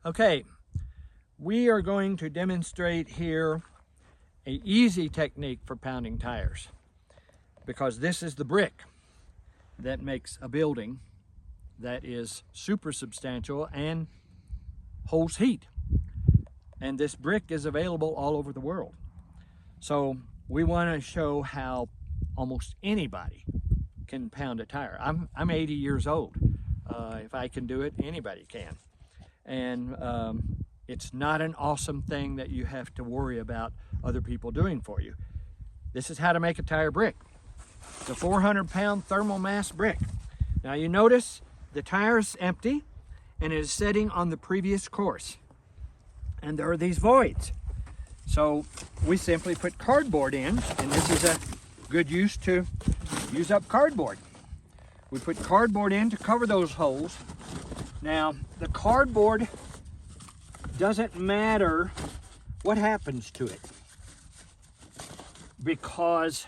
Okay, we are going to demonstrate here an easy technique for pounding tires, because this is the brick that makes a building that is super substantial and holds heat. And this brick is available all over the world. So we want to show how almost anybody can pound a tire. I'm 80 years old. If I can do it, anybody can. And it's not an awesome thing that you have to worry about other people doing for you. This is how to make a tire brick. It's a 400-pound thermal mass brick. Now you notice the tire is empty and it is sitting on the previous course. And there are these voids. So we simply put cardboard in, and this is a good use to use up cardboard. We put cardboard in to cover those holes. Now, the cardboard doesn't matter what happens to it, because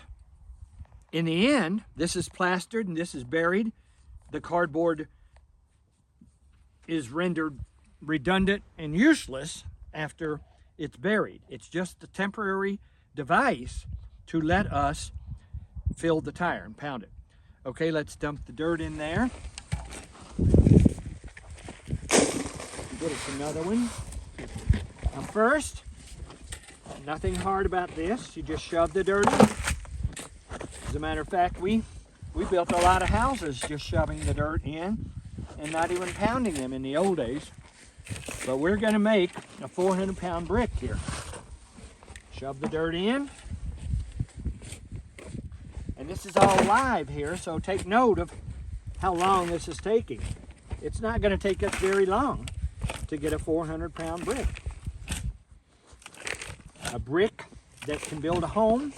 in the end, this is plastered and this is buried. The cardboard is rendered redundant and useless after it's buried. It's just a temporary device to let us fill the tire and pound it. Okay, let's dump the dirt in there. Get us another one. Now first, nothing hard about this. You just shove the dirt in. As a matter of fact, we built a lot of houses just shoving the dirt in and not even pounding them in the old days. But we're going to make a 400-pound brick here. Shove the dirt in. And this is all live here, so take note of how long this is taking. It's not going to take us very long to get a 400-pound brick. A brick that can build a home,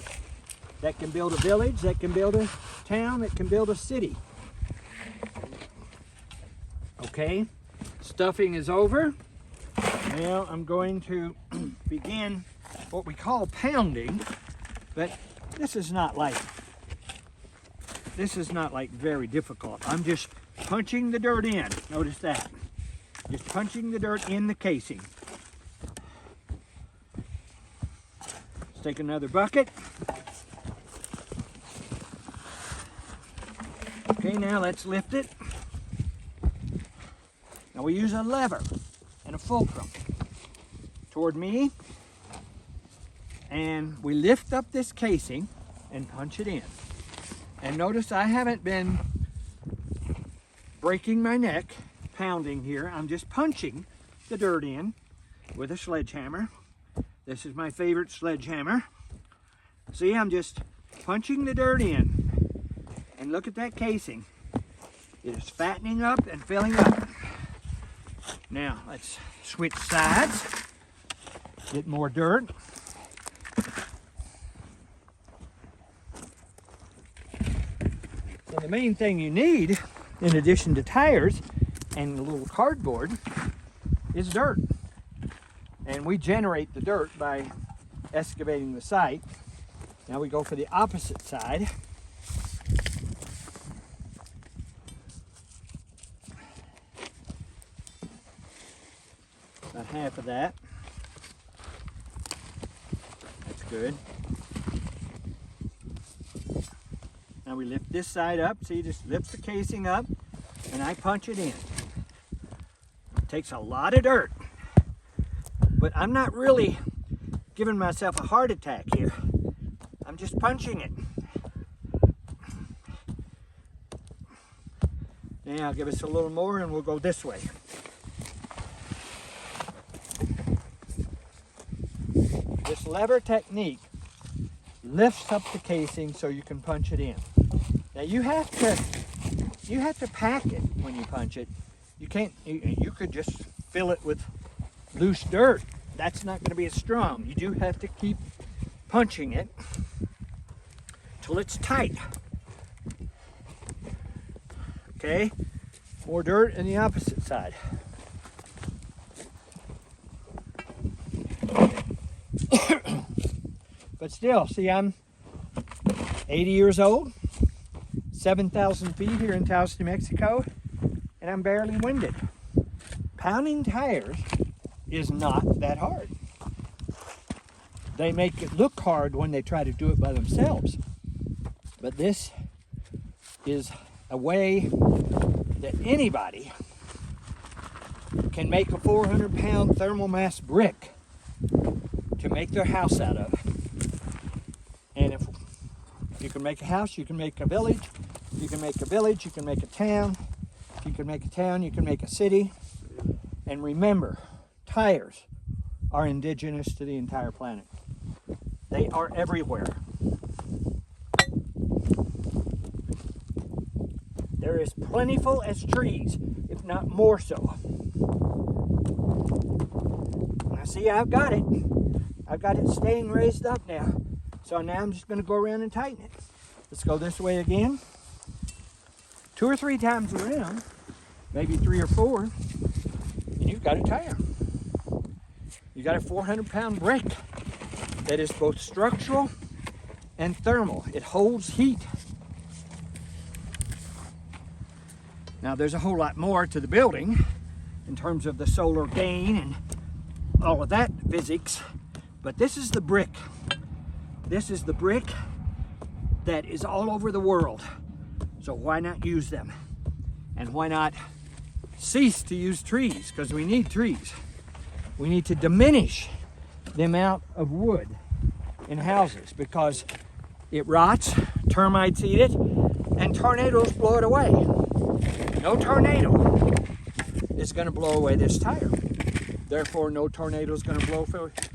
that can build a village, that can build a town, that can build a city. Okay, stuffing is over. Now I'm going to begin what we call pounding, but this is not like very difficult. I'm just punching the dirt in. Notice that. Just punching the dirt in the casing. Let's take another bucket. Okay, now let's lift it. Now we use a lever and a fulcrum toward me, and we lift up this casing and punch it in. And notice I haven't been breaking my neck pounding here. I'm just punching the dirt in with a sledgehammer. This is my favorite sledgehammer. See, I'm just punching the dirt in, and look at that casing. It is fattening up and filling up. Now let's switch sides, get more dirt. So the main thing you need, in addition to tires and a little cardboard, is dirt. And we generate the dirt by excavating the site. Now we go for the opposite side. About half of that. That's good. Now we lift this side up. See, just lift the casing up and I punch it in. It takes a lot of dirt, but I'm not really giving myself a heart attack here. I'm just punching it. Now give us a little more and we'll go this way. This lever technique lifts up the casing so you can punch it in. Now you have to pack it when you punch it. You can't. You could just fill it with loose dirt. That's not going to be as strong. You do have to keep punching it till it's tight. Okay. More dirt on the opposite side. But still, see, I'm 80 years old, 7,000 feet here in Taos, New Mexico, and I'm barely winded. pounding tires is not that hard. They make it look hard when they try to do it by themselves. But this is a way that anybody can make a 400-pound thermal mass brick to make their house out of. And if you can make a house, you can make a village. You can make a village, you can make a town. If you can make a town, you can make a city. And remember, tires are indigenous to the entire planet. They are everywhere. They're as plentiful as trees, if not more so. Now see, I've got it. I've got it staying raised up now. So now I'm just going to go around and tighten it. Let's go this way again. 2 or 3 times around, maybe 3 or 4, and you've got a tire. You got a 400-pound brick that is both structural and thermal. It holds heat. Now there's a whole lot more to the building in terms of the solar gain and all of that physics, but this is the brick. This is the brick that is all over the world. So why not use them? And why not cease to use trees? Because we need trees. We need to diminish the amount of wood in houses because it rots, termites eat it, and tornadoes blow it away. No tornado is going to blow away this tire. Therefore, no tornado is going to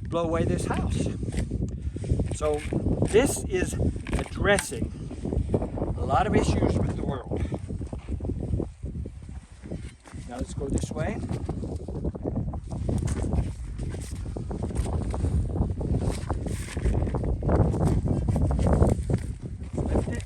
blow away this house. So this is addressing a lot of issues with the world. Now let's go this way. Lift it.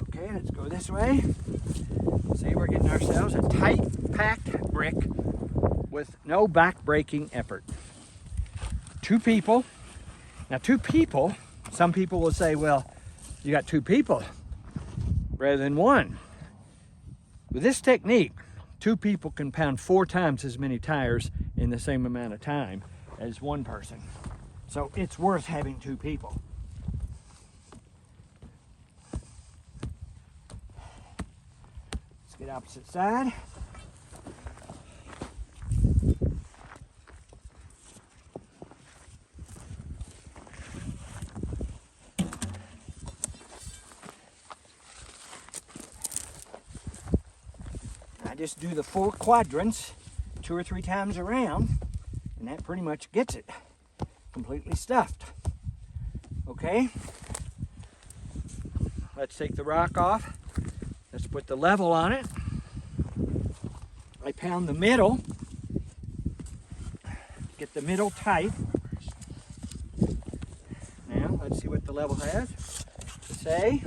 Okay, let's go this way. See, we're getting ourselves a tight, packed brick with no back-breaking effort. 2 people. Now 2 people, some people will say, well, you got 2 people rather than 1. With this technique, 2 people can pound 4 times as many tires in the same amount of time as 1 person. So it's worth having 2 people. Let's get opposite side. I just do the 4 quadrants 2 or 3 times around, and that pretty much gets it completely stuffed. Okay, let's take the rock off. Let's put the level on it. I pound the middle, get the middle tight. Now let's see what the level has to say.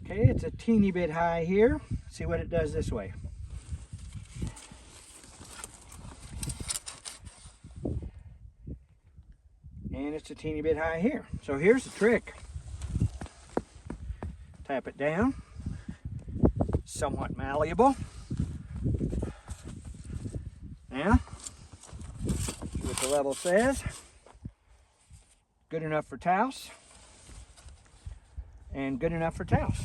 Okay, it's a teeny bit high here. See what it does this way. And it's a teeny bit high here. So here's the trick. Tap it down. Somewhat malleable. Now, see what the level says. Good enough for Taos. And good enough for Taos.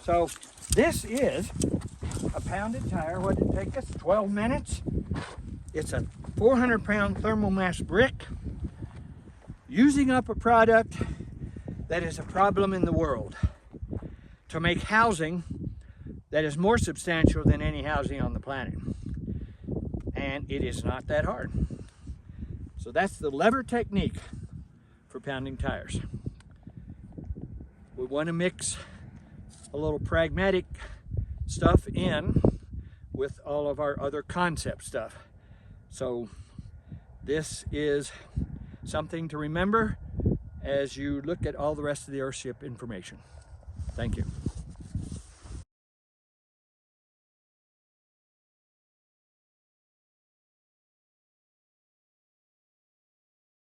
So this is a pounded tire. What did it take us? 12 minutes. It's a 400-pound thermal mass brick using up a product that is a problem in the world to make housing that is more substantial than any housing on the planet. And it is not that hard. So that's the lever technique for pounding tires. We want to mix a little pragmatic stuff in with all of our other concept stuff. So this is something to remember as you look at all the rest of the Earthship information. Thank you.